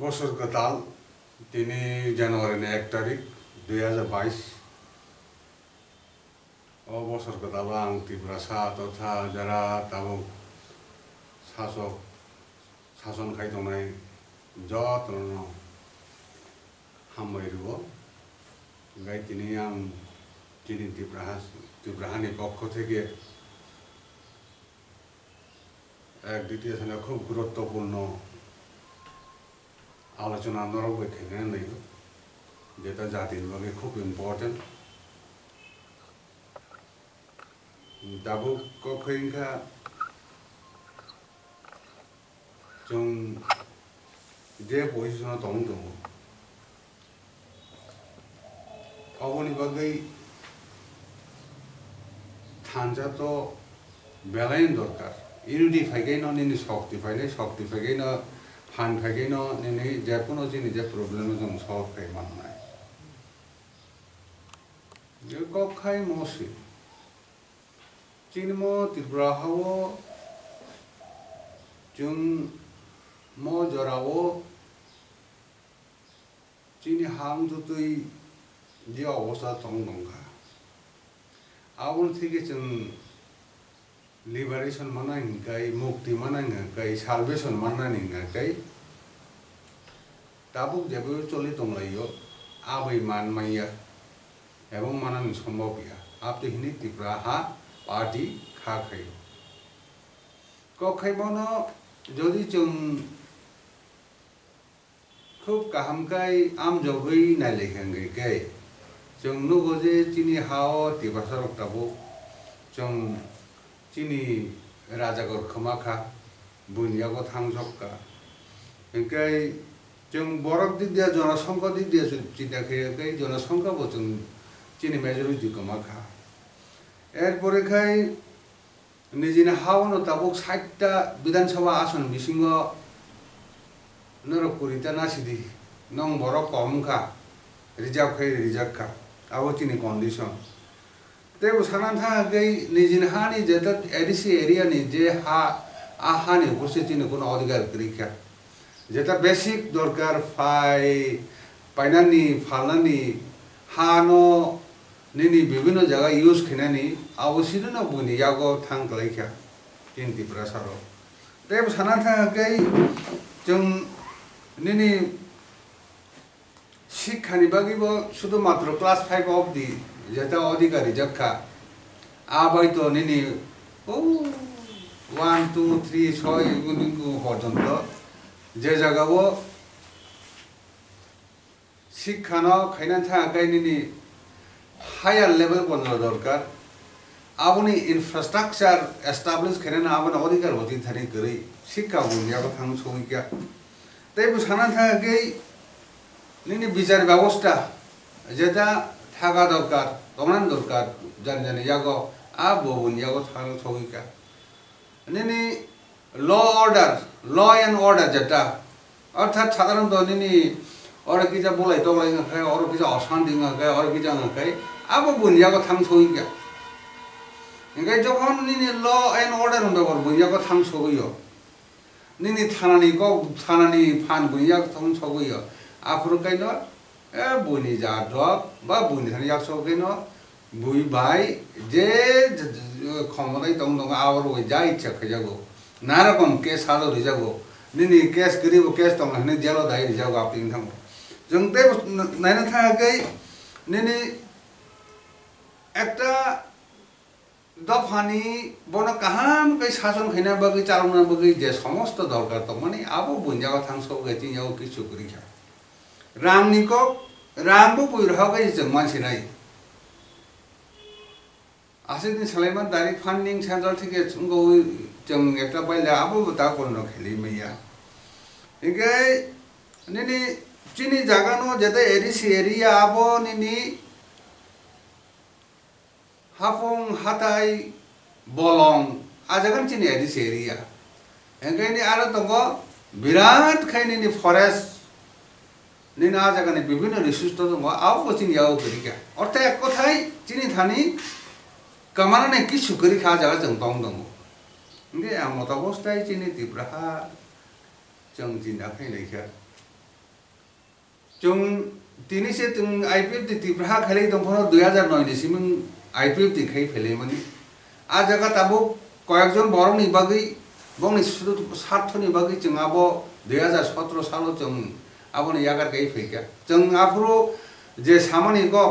বছর কাতাল 3 জানুয়ারি 1 তারিখ 2022 বছর কাতাল আং ত্রিপুরা তথা যারা তাবো শাসন খাইতনাই যত্ন হামবাইরুব গাই আং ত্রিপুরাহানি পক্ষ থেকে এক দ্বিতীয় স্থানে খুব গুরুত্বপূর্ণ আলোচনা নরক এখানে নেই যেটা জাতির লগে খুব ইম্পর্টেন্ট দাবো কখইনকা जों जे पजिशनाव दङ अबनि बागै थानजाथ' बेलायन दरकार इउनिटि फाइगैनो निनि शक्ति फाइगैनो फान फाइगैनो निनि जेकुनो जिनि जे प्रब्लेम जों सल्व खालामनाय जे कखाय मसि चिनमो त्रिपुराहाव जों मो जरावो चिनि हां जुतुई जे अवस्था दंगा आउन থেকে जों लिबारेशन मानाय मुक्ति मानाय सालवेशन मानाय दाबो जेबो चलि दंलायो आबै मानमाया एवं मानान सम्भव गैया आपते हिनि त्रिपुरा हा पार्टी खाखै कखैबनो যদি जों খুব কাহামকাই আম জগৈ নাইলেখাঙ্গैखाय जों नुगो जे चिनि हाव तिबासर ताबो जों चिनि राजागर खमाखा बुनियागो थांजक्का इंखाय जों बरक दिदिया जनसंख्या दिदिया चिन्ताखै जनसंख्याबो जों चिनि मेजरिटी खमाखा एरपरेखाय निजिनि हावनो ताबो 60टा विधानसभा आसन बिसिङो नरकुरिता नासिदि नं बरक कमखा रिजार्व खा आबो चिनि कन्डिशन तेबो सानान थागै निजिनि हानि जेता एडिसि एरिया नि जे हा आहानि उपस्थित चिनि कोनो अधिकार गैखा जेता बेसिक दरकार पाइनानि फालनानि हानो निनि विभिन्न जगह यूज खिनानि आवश्यक न बुनि यागो थांगलायखा चिन त्रिपुरा सारो तेबो सानान थागै जों निनि शिक्षानि बागैबो शुद्ध मात्र क्लास 5 अफ दि जेता अधिकारी जखा आबायतो निनि 1 2 3 6 गुनिगु पर्यन्त जे जागावो शिक्षानो खाइनान थागै निनि हायर लेवल बनलो दरकार आबनि इंफ्रास्ट्राक्चर एस्टाब्लिश खाइनान आबनि अधिकार होति थानि गरै शिक्षा बुनियाबो थां सौइका तेबो सानान थागै निनि बिचार व्यवस्था जेता थागा दरकार तमनान दरकार जानि यागो आबो बुनियागो थां सौइका निनि लॉ एंड ऑर्डर जेता अर्थात साधारणत निनि और किजा बोलाय तलाय खाय और किजा अशान्ति खाय और किजा खाय आबो बुनियागो थां सौइका इंगाय जखन निनि लॉ एंड ऑर्डर होनबा बुनियागो थां सौइयो निनि थानानि फान बुनियागो थां सौइयो आफुर काइनो बुनि जाद बा बुनि थानि यासो काइनो बुइ बाय जे खमनाय दं आवर वे जा इच्छा खैजागो नारकम केस हालो रिजागो निनि केस गरीब केस दं हने जेलो दाय रिजागो आपनि थां जों ते नायना थागै निनि একটা दफानि बन काहाम कै शासन खैना बागै चालना बागै जे समस्त दरकार त माने आबो बुन्जागो थांसौ गैति याव किछु गरिखा रांनिको रांबो बुइरहागै जों मानसि नाय आसिदिन सालायमान डाइरेक्ट फान्डिं सेन्ट्रल থেকে जों একটা বাইলে आबो दा कोन खेलि मैया इगै निनि चिनि जागानो जेते एरिसि एरिया आबो निनि हाफं हाथाय बलं आजागन चिनि एरिसि एरिया एंगायनि आरो दंगो बिराट खायनिनि फरेस्ट निनि आजागनि विभिन्न रिसोर्स दंगो आबो चिनि याव गरिका अर्थात एक কথাই चिनि थानि कामानाने किछु गरिखा जागा जों दंगो इंगे आमत अवस्थाय चिनि त्रिपुरा जों जिना फैनायखा जों दिनैसो जों IPF टिप्रा खेले दं 2009 नि सिम IPF खेले फेलेमोन आ जागा ताबो कयेकजन बरनि बागै बंनि सार्थनि बागै जों आबो 2017 सालाव जों आबोनि यागार गई फैगा जों आफरो जे सामानि को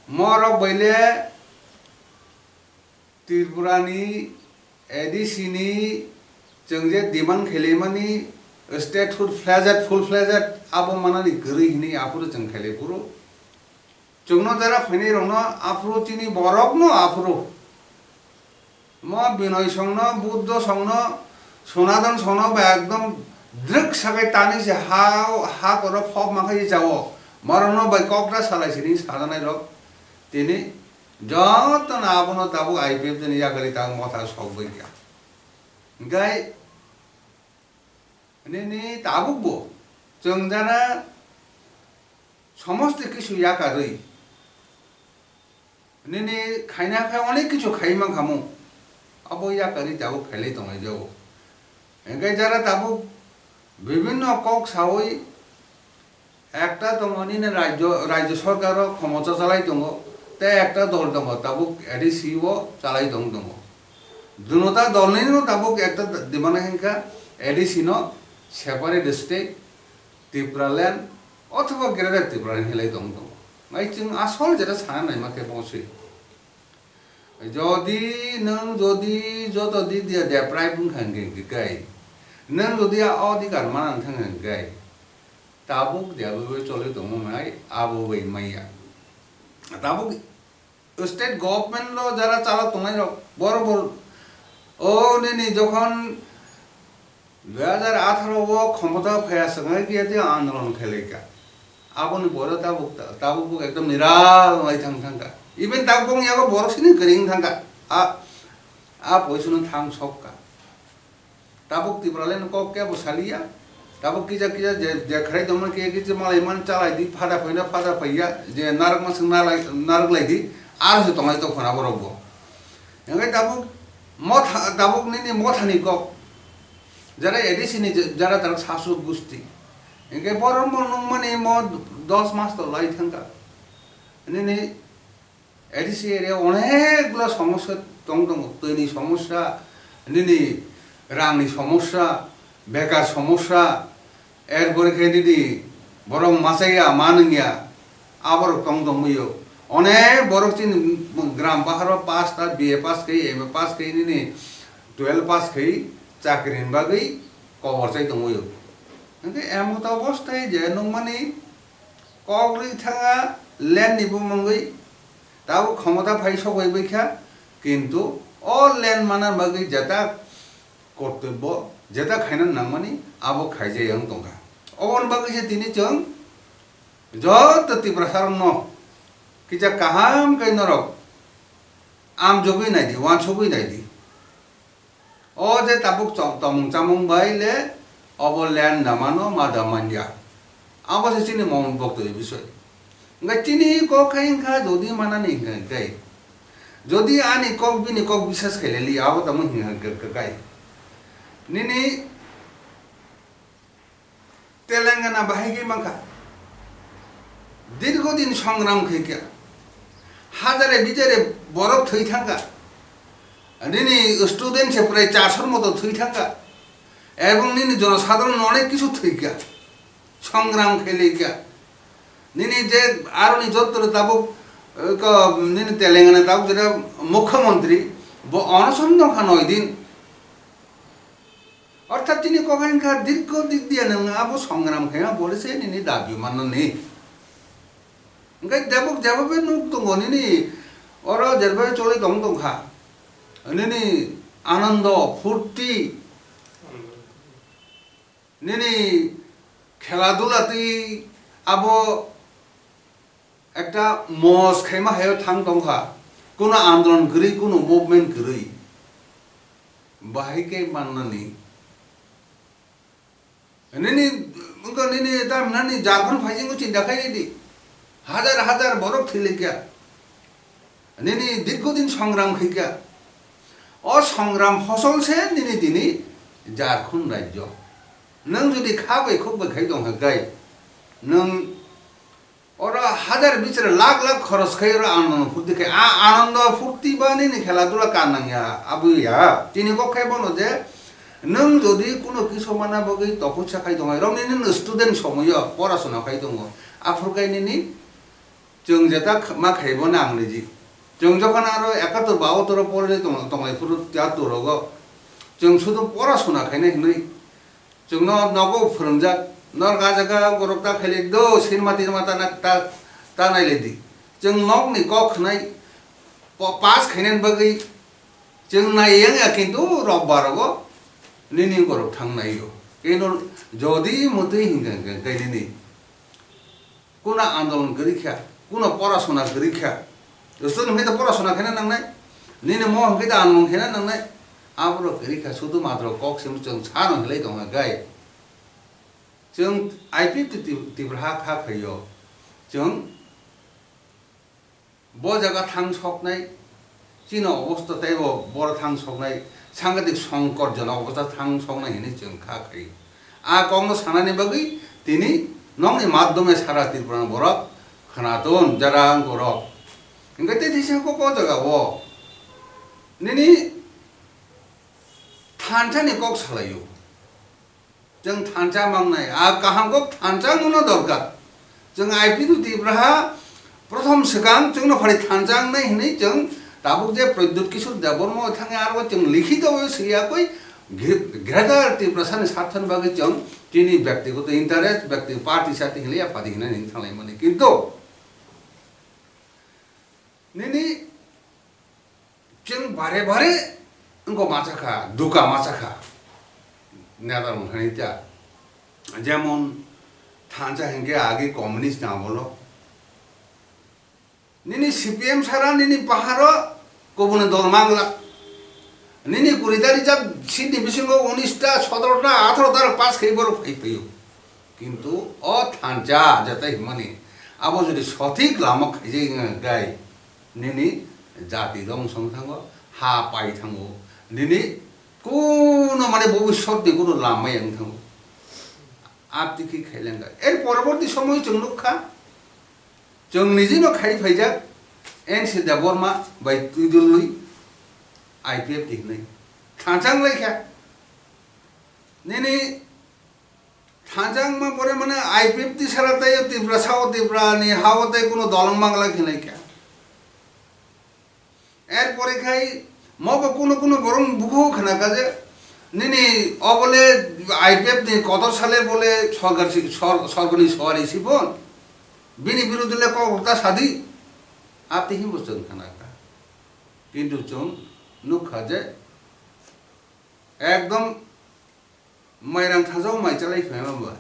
मरक बैले त्रिपुरानि एडीसीनि जों जे डिमांड खेलेमनि स्टेट फुल फ्लेजेड आबो मानानि गरैनि आफरो जों खेले पुरो जोंनो जरा फैनै रंनो आफरो चिनि बरक न आफरो म बिनय संनो बुद्ध संनो सनातन संनो एकदम द्रक सागै तानि से हा कर फब माखै जाओ मरनो बाय ककरा सालायसिनि साजानाय रक तिनि जत ना आबनो ताबु IPF नि यागरि ता मथा सकबै गया गाय नि ताबुबो जों जाना समस्त किछु याकारै नि खाइना खाय अनेक किछु खाइमा खामु अब याकारि ताबु खेले दंगाय जाओ एंगाय जारा ताबु विभिन्न কক सावै একটা দমনি না রাজ্য সরকার ক্ষমতা চালাই দङ তে একটা দল দङ তাবু এডিসিও চালাই দङ দুনোটা দলনিनो তাবু একটা দিমানা হেনকা এডিসিনো সেপারেট স্টেট ত্রিপুরাল্যান্ড অথবা গ্রেটার ত্রিপুরা হেলাই দङ মাই जों আসল যেটা সানা নাই মাকে পৌঁছে যদি নং যদি যতদি দিয়া দে প্রায় বুংখাঙ্গে গাই नों जुदि अधिकार मानानै थाङो गाय ताबुक देबो चले दङ माय आबो बै माइया ताबुक स्टेट गभर्नमेंट लो जारा चाला दंनाय बरोबर ओ नि যখন 2018 ও ক্ষমতা ফায়া সঙ্গে গিয়ে আন্দোলন খেলেকা আবনি বড় ताबुक एकदम निराल माय थांगा इवन ताबुक यागो बरसिनि गरिं थांगा आ पयसुनो थां सकका ताबुक तिब्रालेन को क्या बसालिया ताबुक किजा जे खरै दमन के जे मालाय मान चालाय दि फादा फैया जे नारक मास नारक लायदि आर से तंगाय तो फना बरबो एंगाय ताबुक ताबुक नि मथानि को जरा एडिसिनि जरा तार सासु गुस्ति एंगाय बरम नं माने म 10 मास तो लाई थांगा नि एडिसि एरिया अनेकগুলো সমস্যা दङ तैनि समस्या नि रांनि समस्या बेकार समस्या एरपरे खेदिदि बरं मासाया मानंगिया आबर दंदमयो अनेक बरकथिन ग्राम बाहार पास ता BA पास कै MA पास कै नि 12 पास कै चाकरिन बागै कवर चाइ दंयो ओंके एमत अवस्थाय जे नंमानि कग्रि थाङा ल्যান্ড निबो मंगै ताबो क्षमता फाइ सबै बैखा किन्तु अल ল্যান্ড मानार बागै जेता कर्तव्य जेता खाइना नांगमानि आबो खाइजे yang दंगा अवन बागै जे तिनि जों जत तिब्रासार न किजा काहाम कै नरक आम जगै नायदि वान सबै नायदि ओ जे ताबुक तमंग चामंग बाइले अब ল্যান্ড दामानो मा दामानिया आबो से चिनि मौन बक्तव्य বিষয় गा चिनि को खाइनखा जदि मानानि गाय जदि आनि কক बिनि কক বিশ্বাস खाइलेलि आबो तमं हिंगा गाय निनी तेलंगाना बाहायगे माखा दीर्घदिन संग्राम खैका हाजारे बिजारे बरफ थै थांगा निनी स्टूडेंट से प्राय 400 मतो थै थांगा एवं निनी जनसाधारण अनेक किछु थैका संग्राम खेलेका निनी जे आरोनि जत्र ताबुक निनी तेलंगाना ताबुक जेटा मुख्यमंत्री अनशन खा 9 दिन अर्थात তিনি কখনকার দীর্ঘ দিক দিয়ে আবো সংগ্রাম খেয়া বলেছে নিনি দাবি মাননি গাই দেবক যাবে নুক দङ নিনি অর যেরবে চলে দংখা নিনি আনন্দ ফুর্তি নিনি খেলাধুলাতে আবো একটা মজ খাইমা হায় থাং দংখা কোনো আন্দোলন গরি কোনো মুভমেন্ট গরি বাহিকে মাননি निनी उनको निनी दाम नानी झारखंड फाइजिंग चिंता खाई दी हजार बरफ थैले क्या निनी दीर्घदिन संग्राम खै क्या और संग्राम फसल से निनी दिनी झारखंड राज्य नों जुदि खाबै खोबै खाइ दं गाय nung ora hajar bicara lakh kharas khai ora anand furti khai anand furti bani ni খেলাধুলা kanang ya abu ya tini ko khai bono je nung jodi kuno kisu mana bagi topusya khai dong rom ni student somoyo porashona khai dong afur khai ni जों जेता मा खाइबो ना अंग्रेजी जों जखन आरो 71 72 পড়লে তোমায় পুরো 73 রগো जों শুধু পড়াশোনা খাইনে হই जों नगो फोरोंजा नर गाजागा गरकता खाइले दो सिनेमा तिरमाता ना ता नाइलेदि जों नगनि क खनाय पास खाइनेन बगै जों नायें किन्तु रबबारगो निनि गरक थांनायो किन्तु जदि मते हिंगा गाइलेनि कुना आन्दोलन गरिखा कुना पराशोना गरिखा student kita पराशोना खाइना नांनाय निने म हंखैदा आन्दोलन खाइना नांनाय आबरो गरिखा सुदु मात्र कक सिम जों छानो हलै दङ गाय जों आइपिपि तिब्रहा खा खैयो जों ब जागा थां सकनाय चिन अवस्था तैबो बर थां सकनाय सांगतिक संकट जन अवस्था थां सकनाय हिने जों खा खै आ कमनो सानानि बगै तिनी नंनि माध्यमे सारा त्रिपुरा बरक खनातन जारां गरक इंगा तेथिसा को क जागा वो निनि थानचानि कक सालायो जों थानचा मांगनाय आ काहामको थानचा नुनो दरकार जों आइपिदु तिब्रहा प्रथम सिगां जोंनो फारि थानचांनाय हिनै जों दाबुक जे प्रद्युत किशोर देबर्म थाङे आरो जों लिखित सैयाकै ग्रेटर त्रिपुरानि सार्थन बागै जों तिनी व्यक्तिगत इन्टारेस्ट व्यक्ति पार्टी साथी हिलै आफादि हिनै थांलाय माने किन्तु निनि जों बारे बारे उनको माचाखा दुका माचाखा नेतार मुठानिता जेमन थांचा हेंगे आगे कम्युनिस्ट ना बोलो निनी सीपीएम सारा निनी पहाड़ो कोबुने दलमांगला निनी कुरिदारी जब सीट डिविजन 19टा 17टा 18टा पास खैबर फैफैयो किन्तु अ थांचा जता हिमानि आबो जदि सठिक लामा खाइजे गाय निनी जाति दं संथांगो हा पाइ थांगो निनी কোনো মানে ভবিষ্যতে কোনো লামাই আং থাঙ্গো আপতিকি খাইলেঙ্গা এর পরবর্তী সময় जों नुखा जों निजिनो खाइ फाइजाक एनसि देबर्मा बाय तुइदुलुइ आइपिएफ दिहनै थांचां लाइखा नेनि थांचां मा परे माने आइपिएफ ति साराताय तिब्रा साव तिब्रानि हावताय कोनो दलं बांगला खिलाइखा एर परे खाइ मबो कोनो बरं बुखो खानाका जे निनि अबले आइपिएफ नि कदर साले बोले सरकारनि सवारि सिबन बिनि बिरुद्धले कता सादि आपति हि बुझन खानाका किन्तु जों नुखा जे एकदम माइरां थाजाव माइचालाय फैमाबा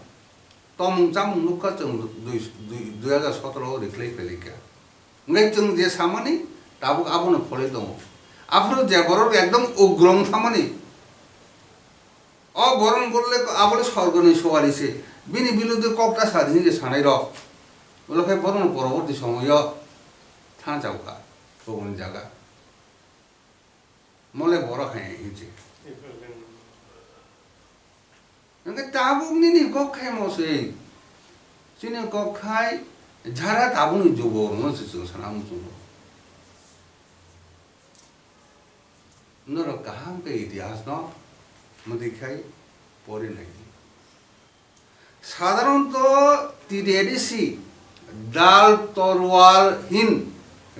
तमं जामं नुखा जों 2017 रिख्लाय फैलिका ngai जों जे सामानि दाबो आबोनो फले दङ आपरो जेबरर एकदम उग्रम थामानि अबरन बोलले आबले सरकारनि सवारिसे बिनि बिरुद्धे ककटा सादिनि जे सानाय र उलखे बरन परवर्ती समय थांजावका गुबुन जागा मले बर खाय हिजे नंगे ताबुनि नि गखाय मसे सिने गखाय झारा ताबुनि जुगो मसे जों सानाम जुगो नर कहां के इतिहास न मदिखाय परि नहीं साधारणतः तिरेडिसी दाल तरवाल हिन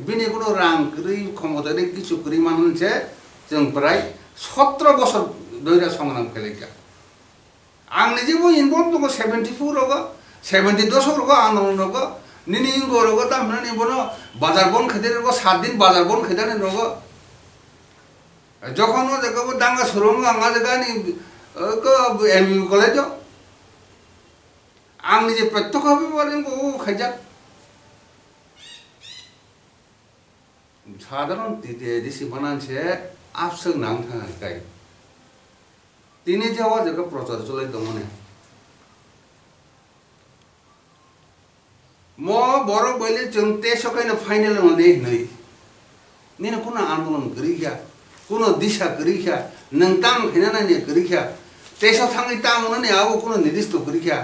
बिनि कोनो रांक्रि क्षमतानि किछु परिमाण से जों प्राय 17 बছর धैर्य संग्राम खेलेका आं निजेबो इनभल्व दङ 74 रग 70 दशक रग आन्दोलन रग निनि गरग तामनानि बनो बाजार बन खेदे रग 7 दिन बाजार बन खेदानि रग যখন দেখো ডাঙ্গা সরম আঙ্গা জায়গানি এমবি কলেজ आं निजे प्रत्यक्ष भावे बलें को खाइजा साधारण तिते दिसि बनानसे आपसों नां थाङा गाय तिनि जेवा जगा प्रचार चलाय दमने म बर बले जों तेसकायनो फाइनल मने नै निने कुना आन्दोलन गरिखा कुनो दिशा गरिखा नों तां खैना नायने गरिखा तेस थाङै तां मने आबो कुनो निर्दिष्ट गरिखा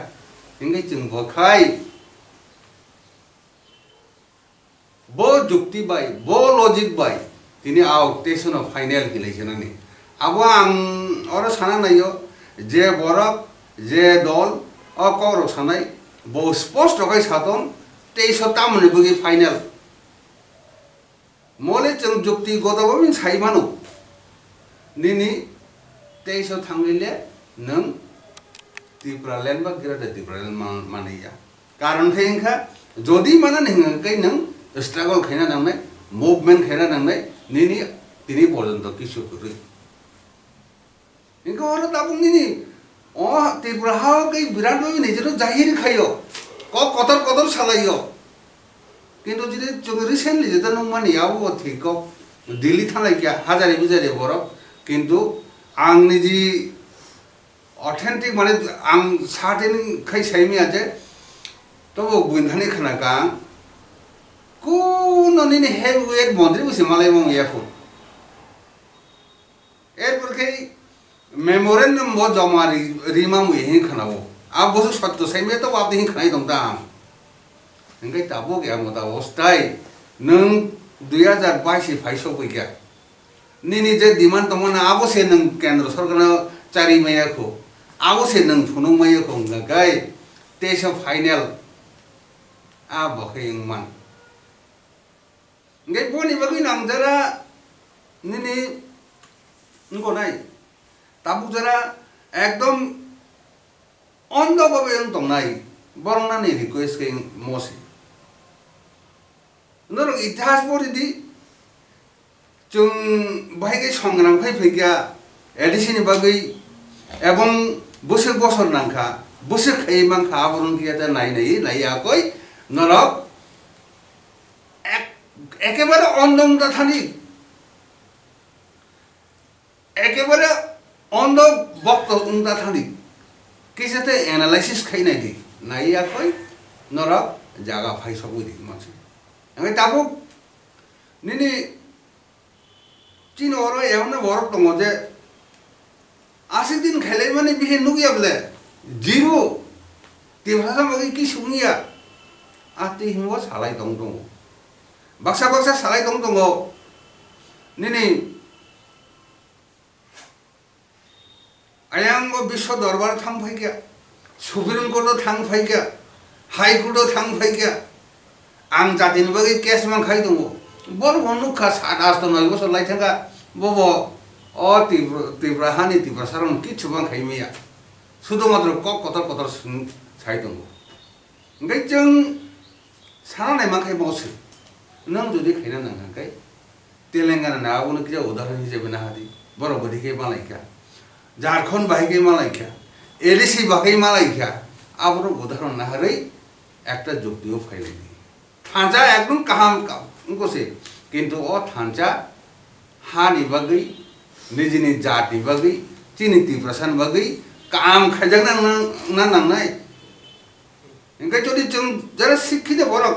इंगे जों बखाय बो जुक्ति बाय बो लॉजिक बाय तिनी आउट टेशन ऑफ फाइनल गेलेजेनानै आबो आं और साना नायो जे बरक जे दल अ कौरव सानाय बो स्पष्ट गाय सातन 23 तामने बगी फाइनल मोले जों जुक्ति गदबो मिन साइमानो निनी 23 थांलिले नों त्रिपुरा लैंड बा गिरादा त्रिपुरा लैंड मानैया कारण थैंखा जदि माना नोंगै नों स्ट्रगल खायना नांनाय मुभमेंट खायना नांनाय निनी तिनी पर्यंत किछु करै इनको और दाबुं निनी ओ त्रिपुरा हा गै बिराट बि निजरो जाहिर खायो कतर कतर सालायो किन्तु जिदि जों रिसेंटली जेता नों मानियाबो थिको दिल्ली थांनाय क्या हाजारे बिजारे बरफ किन्तु आंनि जि ऑथेंटिक माने आं सार्टेन खाय साइमिया जे तो बुनधानि खनाका कुननि ने हेवेट मन्त्रि बुसे मालाय मं याफु एरपरखै मेमोरेंडम बो जमारी रिमा मु यही खनावो आ बसु सत्य साइमे तो आप यही खनाय दंता इंगै ताबो गया मता अस्थाय नों 2022 फाइसो गया निनी जे डिमांड तमना आबो से नों केंद्र सरकार चारि मैयाखौ आबो से नों फुनु मैयाखौ गय तेस फाइनल आ बखै इंमान इंगै बनि बगै नांजरा निनी इंगो नाय ताबु जरा एकदम ऑन द वे दंनाय बरंना नि रिक्वेस्ट के मोसे नों इतिहास पढ़ी जों बाहाय संग्राम फैफैया एडिसनि बागै एवं बोसोर बोसोर नांखा बोसोर खायै मांखा आबरन गैया नायाखै नरक एकेबारे अंदम दाथानि एकेबारे अंद बक्त दाथानि किसेते एनालाइसिस खायनाय दी नायाखै नरक जागा फाइसबो दी मानसि आमफ्राय दाबो निनि चीन और एवने बरफ दङ जे 80 दिन खायलाय माने बिहे नुगियाबले जीरो तिभासा मगै कि सुनिया आति हिमो सालाय दङ बाक्सा बाक्सा सालाय दङ निनि आयांगो विश्व दरबार थां फैगया सुप्रीम कोर्ट थां फैगया हाई कोर्ट थां फैगया आं जातिनि बागै केस मांखाय दङ बर बनुखा 7-8 बছর लाइथांगा बबो अ त्रिपुरा हानि त्रिपुरा सारन किछु मांखाय मैया सुदो मात्र कतर कतर साइ दङ ओंखाय जों सानाय मांखाय बसो नों जुदि खायना नांखाय तेलेंगाना नाबोनो किजा उदाहरण हिसाबै नाहादि बर बदिके मालायखा झारखंड बाहिके मालायखा एडिसि बागै मालायखा आबरो उदाहरण नाहारै একটা যুক্তিও ফাইলাইনি थांचा एकदम काहाम कोसे किंतु ओ थांचा हानि बगै निजिनि जाति बगै चिनि तिप्रसान बगै काम खाजगना ना नांनाय इंगै जदि जों जरा शिक्षित बरक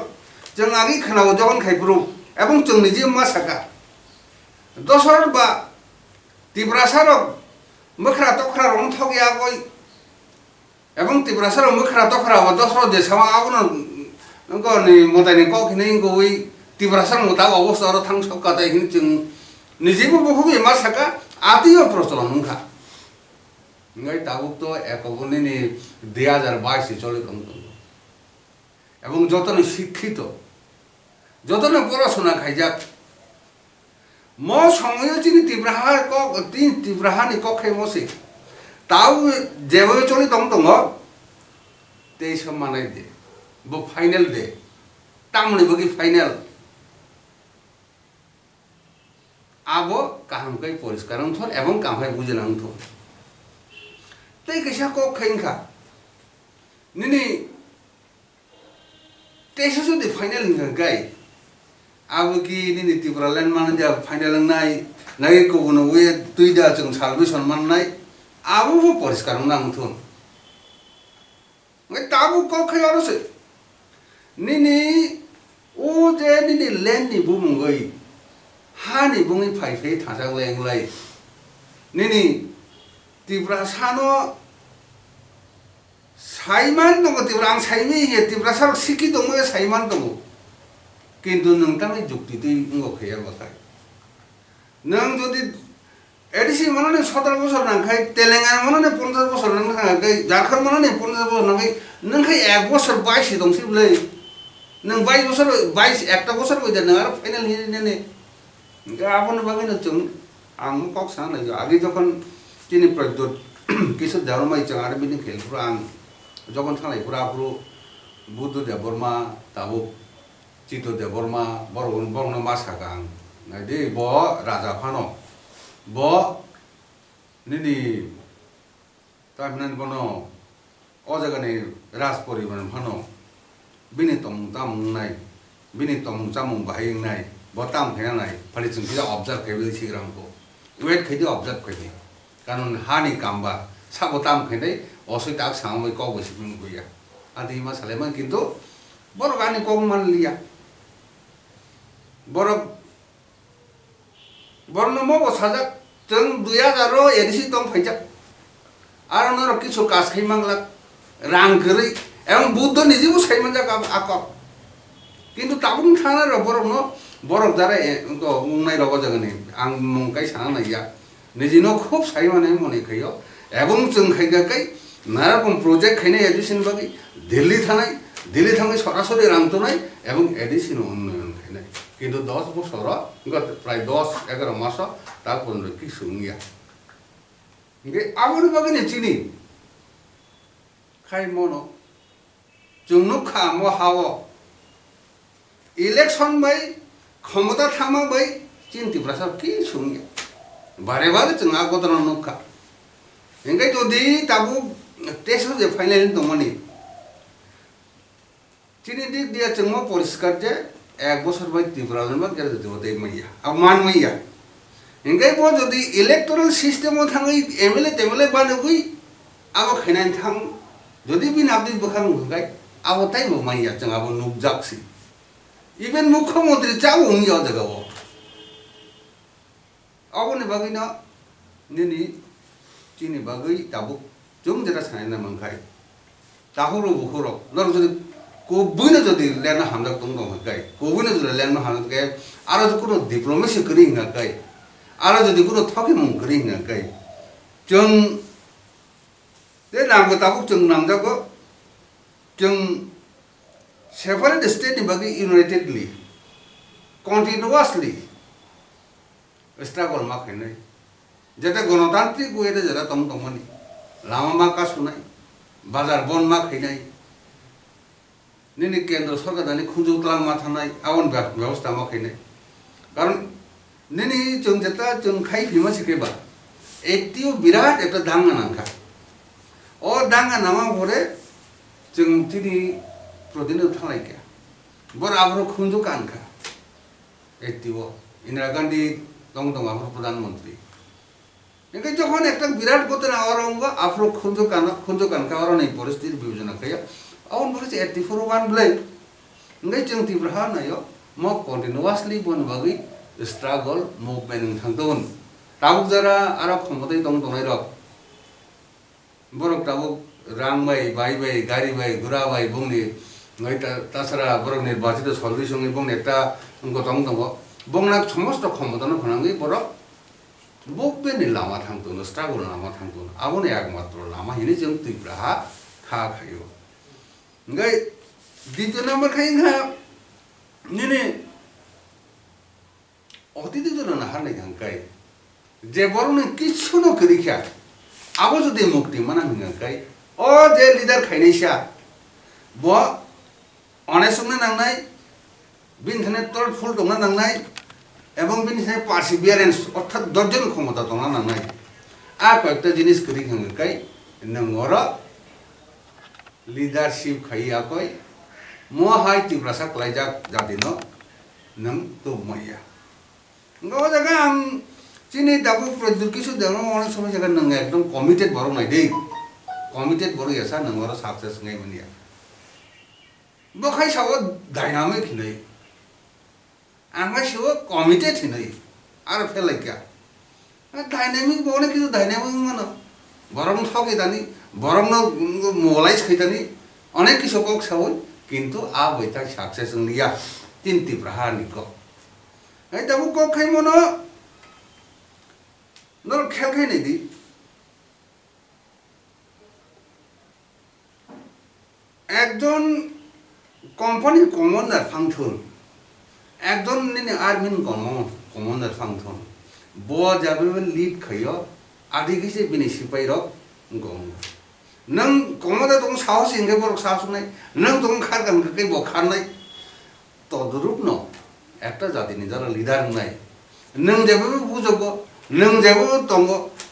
जों आगि खनाव जगन खाइब्रु एवं जों निजे मासाका दसर बा तिब्रासार मखरा तखरा रं थगिया गय एवं तिब्रासार मखरा तखरा दसर देसावा आउन नंगौ नि मतायनि कखिनै गई तिब्रासार मता अवस्था और थां सबकाताय हिन जों निजेबो बहुबे मा साका आतियो प्रचलन नंखा इंगै ताबुक तो एकबनि नि 2022 चले दं एवं जतन शिक्षित जतन पढ़ाशोना खायजाक म समय चिनि तिब्राहा क तीन तिब्राहानि कखै मसे ताउ जेबो चले दं ते समानाय दे वो फाइनल दे तामने बगी फाइनल आबो काहम कई परिष्कार थोर एवं कामहाय बुझनां थोर तै कैसा को खैंखा निनी तेसो जुदि फाइनल हिंगा गाय आबो की निनी त्रिपुरा लैंड मान जा फाइनल नाय नाय को गुनो वे तुइदा जों सालबेसन माननाय आबो परिष्कार नां थोर मै ताबो को खै अरसे निनी ओ जे निनी लैंड नि बुमुंगै हानि बुङै फाइफै थाजांलायलाय निनी त्रिपुरा सानो Saiman dong tibra ang saimi ya tibra sarok siki dong ya saiman dong. Kintu nungtang ay jukti ti ngok kaya bakai. Nang jadi edisi mana nih 17 বছর nangkai Telangana mana nih 50 বছর nangkai Jharkhand mana nih 50 বছর nangkai 1 বছর 22 dong sih boleh. Nang 22 বছর 22 একটা বছর বইতে না আর final হিরে নে আপন বাকি না চং আং কক সানা নাই আগে যখন তিনি প্রদ্যোত কিছু ধর্মাই চং আর বিনি খেলপুর আং যখন থালাই পুরা পুরো বুদ্ধ দেব বর্মা তাবো চিত্ত দেব বর্মা বরগুন বর্ণ মাসাকা আং নাইদে ব রাজা ফানো ব নিনি তারপরে কোনো অজাগানে রাজ পরিবার ফানো বিনি তমুং তামুং নাই বিনি তমুং চামুং বাহাইং নাই বতাম খেয়া নাই ফালি जों बिदा অবজার্ভ খেবি সিগ্রামকো ওয়েট খেদি অবজার্ভ খেবি কারণ হানি কামবা সাবতাম খেদে অসই তাক সামই ক বসি বিং গইয়া আদি মা সালেমান কিন্তু বড় গানি কম মান লিয়া বড় বর্ণ মব সাজা जों 2000 এডিসি দম ফাইজা আর নর কিছু কাজ খাইমাংলা রাং গরি এবং বুদ্ধ নিজেও সাইমানজা আক কিন্তু তাবুং থানা বরক ন বরক দ্বারা উংনাই রব জাগানি আং মংকাই সানা নাইয়া নিজেনো খুব সাইমানে মনে খাইও এবং जों খাইগাকাই নারকম প্রজেক্ট খাইনাই এডিসিন বাকি দিল্লি থানাই সরাসরি রাংতো নাই এবং এডিসিন উন্নয়ন খাইনাই কিন্তু 10 বছর প্রায় 10-11 মাস তারপর কি শুনিয়া আবার বাকি চিনি খাই মনো जों नुखा म हाव इलेक्शन बै क्षमता थामा बै चिन्ति प्रसाद की सुनिया बारे बारे जों आगोदर नुखा इंगाय जदि ताबु टेस्ट जे फाइनल दमनि चिनि दिक दिया जों म परिष्कार जे 1 বছর बै त्रिपुरा जनबा गेल जते मैया अब मान मैया इंगाय बो जदि इलेक्टोरल सिस्टेम थाङै एमएलए टेमएलए बानगुइ आबो खैनान थां जदि बिन आपदि बखां गाय आबो टाइम माइया जों आबो नुकजाक्सि इभेन मुख्यमंत्री चाव उंगिया जगाव आबोनि बागैना निनि चिनि बागै दाबो जों जेरा सानायना मंखाय दाहरो बुखरो नर जदि कोबैनो जदि लेना हामजाक दं गाय कोबैनो जदि लेना हामजाक गाय आरो कोनो डिप्लोमेसी करि हिंगा गाय आरो जदि कोनो थके मुं करि हिंगा गाय जों दे नामगो दाबो जों नामजागो जों सेपारेट स्टेट बागै यूनाइटेडली कन्टिन्यूअसली स्ट्रागल मा खायनाय जेते गणतांत्रिक वेदे जरा तम तमनि लामा मा का सुनाय बाजार बन मा खायनाय निनि केंद्र सरकार दानि खुंजुतलां मा थानाय आवन व्यवस्था मा खायनाय कारण निनि जों जेता जों खाय बिमा सिकेबा एतियो बिराट एकटा दांगा नांखा ओ दांगा नामा भरे जों तिनि प्रदिन थांलाय गया बर आब्रो खुंजु कानखा एतिओ इंदिरा गांधी दं आब्रो प्रधानमंत्री इनके যখন একটা বিরাট গতনা অরঙ্গ আফ্রো খুंजु কানখা অর নাই পরিস্থিতি বিবেচনা খায়া আউন বলেছে 84 ব্লে ইনকে जों তিব্রহা নাयो म কন্টিনিউয়াসলি বন বাগै স্ট্রাগল মুভমেন্ট থাংতন তাবুক যারা আর ক্ষমতায় দংনাই rock Borok Tabuk Rang by গাড়ি বাই ঘোড়া বাই बुंनि তাছাড়া বরক নির্বাচিত সরকারি সঙ্গে बुंनि একটা গতং দङ बुंना সমস্ত ক্ষমতানো খনাঙ্গি বরক বকবেনি লামা থাংতন স্ট্রাগল লামা থাংতন আবনে একমাত্র লামা হিনি जों তিব্রহা খা খায়ো গাই দ্বিতীয় নম্বর খাই না নিনে অতীতে জন্য না হারনাই গাঙ্কাই যে বরং কিছু ন করিখা আবো যদি মুক্তি মানা গাঙ্কাই ও যে লিডার খাইনাইসা ব অনেক সঙ্গে নাংনাই বিনথানে তল ফুল দংনা নাংনাই এবং বিনথানে পার্সিভিয়ারেন্স অর্থাৎ দর্জন ক্ষমতা দংনা নাংনাই আর কয়েকটা জিনিস করি গাঙ্কাই নংর লিডারশিপ খাইয়া কই মহাই তিব্রাসা ক্লাইজাক জাদিন নং তো মাইয়া গো জায়গা আং চিনি দাবু প্রদ্যুৎ কিছু দেন অনেক সময় জায়গা নং একদম কমিটেড বড় নাই দেই কমিটেড বড় এসা নংর সাকসেস গাই মানিয়া বখাই সাও ডাইনামিক হিनै आंगा शिव कमिटेड हिनै आरो फेलाइका डायनामिक बने किछु डायनामिक मानो বরং ঠকিদানি বরং মলাই সাইদানি অনেক কিছু কক সাবই কিন্তু আবৈতা সাকসেস লিয়া তিনটি প্রাহানি কক এই তাবু কক খাই মনো নর খেল খাই নাই দি একজন কোম্পানির কমান্ডার ফাংশন একজন আর্মির কমান্ডার ফাংশন ব যাবে লিড খাইयो আদি কিছু বিনি সিপাই রক গং নং কমান্ডার দং সাহস ইংগে বড় সাহস নাই নং দং খারগান কে ব খারনাই তদরূপ ন একটা জাতিনি যারা লিডার নাই নং যাবে বুঝব নং যাবে তঙ্গ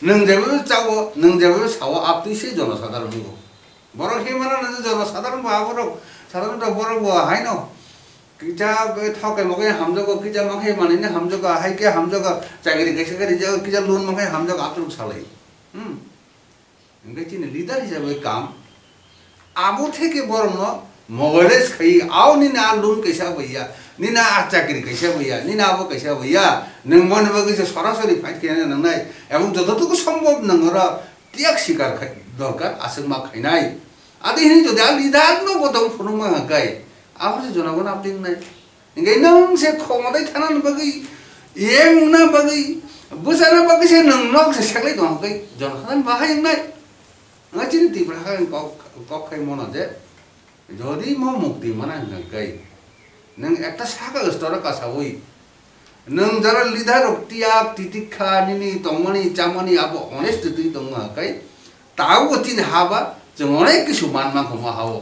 নং যাবে চাও নং যাবে সাও আপনি সেই জনসাধারণ গো বড় হে মানে জনসাধারণ বা বড় সাধারণত বড় হাই ন কিজা ঠকে মগে হামজগ কিজা মাখে মানে হামজগ হাইকে হামজগ চাকরি গেছে কিজা লোন মাখে হামজগ আতরুক সালাই চিনি লিডার হিসাবে কাম আবু থেকে বরং মোবাইলেস খাই আও নিনা লোন कैसा भैया নিনা চাকরি कैसा भैया নিনা আবু कैसा भैया नों মনে বগেছে সরাসরি ফাইট খেয়ে নংনাই এবং যতটুকু সম্ভব নংরা ত্যাগ স্বীকার দরকার আসেন মা খাইনাই আদি হিনি যদি লিডার নো বদং ফুনুমা গায় आफसे जनागोन आपटिं नाय इंगे नों से खमदै थानान बगै एंगना बगै बुसाना बगै से नों नों से सकलै दं गै जनखान बाहाय नाय ngachi ni tibra ha kok khai mona je jodi mo mukti mana ngai nang ekta saka stora ka sawi nang jara lidar roktia titikha nini tongmani chamani abo honest ti tonga kai tawo tin haba jongone kisu manma khoma hawo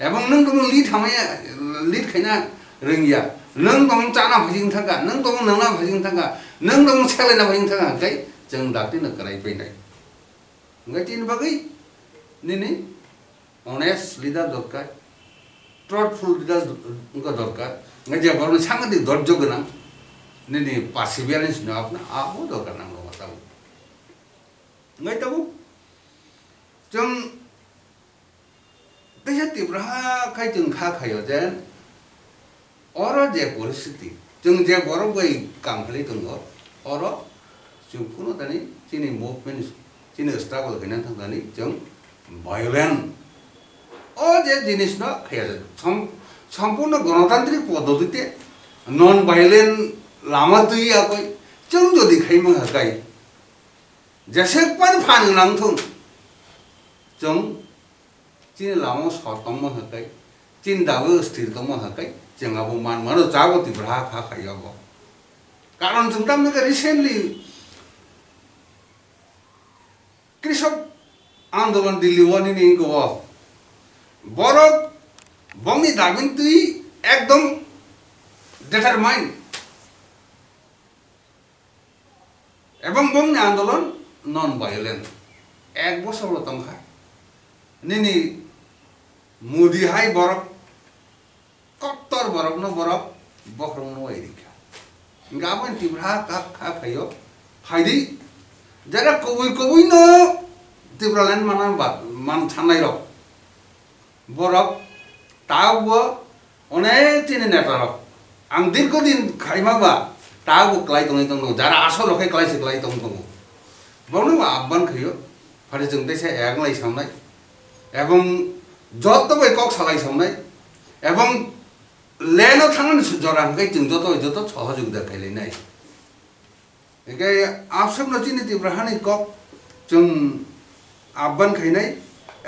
এবং नों दं lid थामाया lid खायना रोंगिया नों दं चाना भाजिं थाका नों दं नोंना भाजिं थाका नों दं सेलायना भाजिं थाका गाय जों दाक्तिनो कराय फैनाय गाय तीन बागै निनि अनेस्ट लिडार दरकार ट्रथफुल लिडार दरकार गाय जे बरन सांगति धैर्य गोनां निनि पार्सिभियारेन्स न आपना आबो दरकार नांगौ माताव गाय ताबो जों तैसे तीव्रहा खाई जों खा खायो जेन और जे परिस्थिति जों जे बर बै कामखलि दङ और जों कुनो दानि चिनि मुभमेन्ट चिनि स्ट्रागल खायना थांनानै जों भायोलेन्ट ओ जे जिनिस न खाया सम्पूर्ण गणतान्त्रिक पद्धतिते नन भायोलेन्ट लामा दुई आकै जों जदि खाइमा हाकाय जेसेबां फान नांथों जों चिनि लामो सतम हाकाय चिन दाबो स्थिर दम हाकाय जोंहाबो मान मानो जाबो तीव्रहा खा खायाबो कारण जों दा रिसेंटली कृषक आंदोलन दिल्ली वनि नि गो बरक बंगनि दाबिन तुई एकदम डिटरमाइन এবং বংনি আন্দোলন নন ভায়োলেন্ট এক বছর তংখা নিনি মুদি হাই বরফ কত্তর বরফ ন বরফ বখরং ন এরিকা গাবন তিব্রা কা খা খাইও ফাইদি যারা কবুই কবুই ন তিব্রালেন মান ছানাই রক বরফ তাও অনেক চিনি নেটার আং দীর্ঘদিন খাইমাবা তাও ক্লাই দङ दङ যারা আসল লখে ক্লাইছে ক্লাই দङ दङ বনো আব্বান খাইও ফারে जों দেশে একলাই সামনাই এবং যত বই কক সালাই সামনাই এবং লেনো থাঙ্গন জরাঙ্গাই जों যত সহযোগিতা খাইলাই নাই একে আফসব চিনি তিব্রাহানি কক जों আব্বান খাইনাই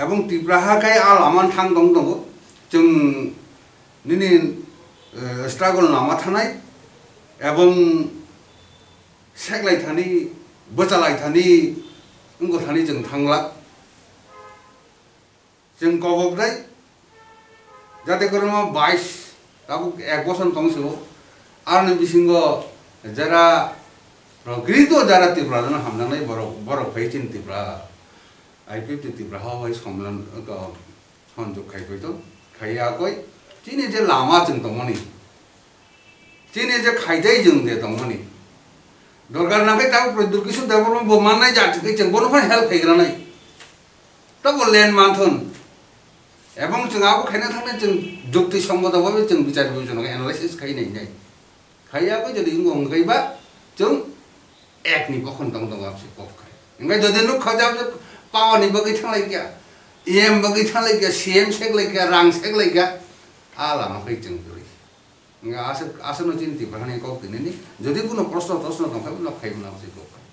এবং তিব্রাহাকাই আল আমান থাং দङ दङ जों নিনি স্ট্রাগল নামা থানাই এবং সেকলাই থানি বচালাই থানি উঙ্গো থানি जों थांला जों कबकदाय जाते করে 22 তাবো এক বছর তংসো আর নি বিসিঙ্গ যারা প্রকৃত যারা তিব্রাজন হামনাই বড় ফাইচিন তিব্রা আইপিপি তিব্রা হয় সম্মেলন সংযোগ খাইতো খাইয়া কই চিনি যে লামা जों দমনি চিনি যে খাইদাই जों যে দমনি দরকার না খাই তাও প্রদুর কিছু ডেভেলপমেন্ট বমানাই যাচ্ছে जों বনফাই হেল্প খাইগ্রা নাই তবো ল্যান্ড মানথন এবং जों आबो खायना थांना जों जुक्ति सम्मतभावे जों बिचार बिबेचना एनालाइसिस खाइनाय नाय खाइयाबो जदि अंगायबा जों एकनि बखन दङ दङ आपसे कफ खाय ओंगाय जदि नु खजाब पावानि बगै थांलायगिया एम बगै थांलायगिया सीएम सेगलायगिया रां सेगलायगिया आलामा फैजों जुरि आसो आसो चिन्ति प्रहानि कौक दिननि যদি কোনো প্রশ্ন দংखाই উনাव फाइबो नाव जेखौ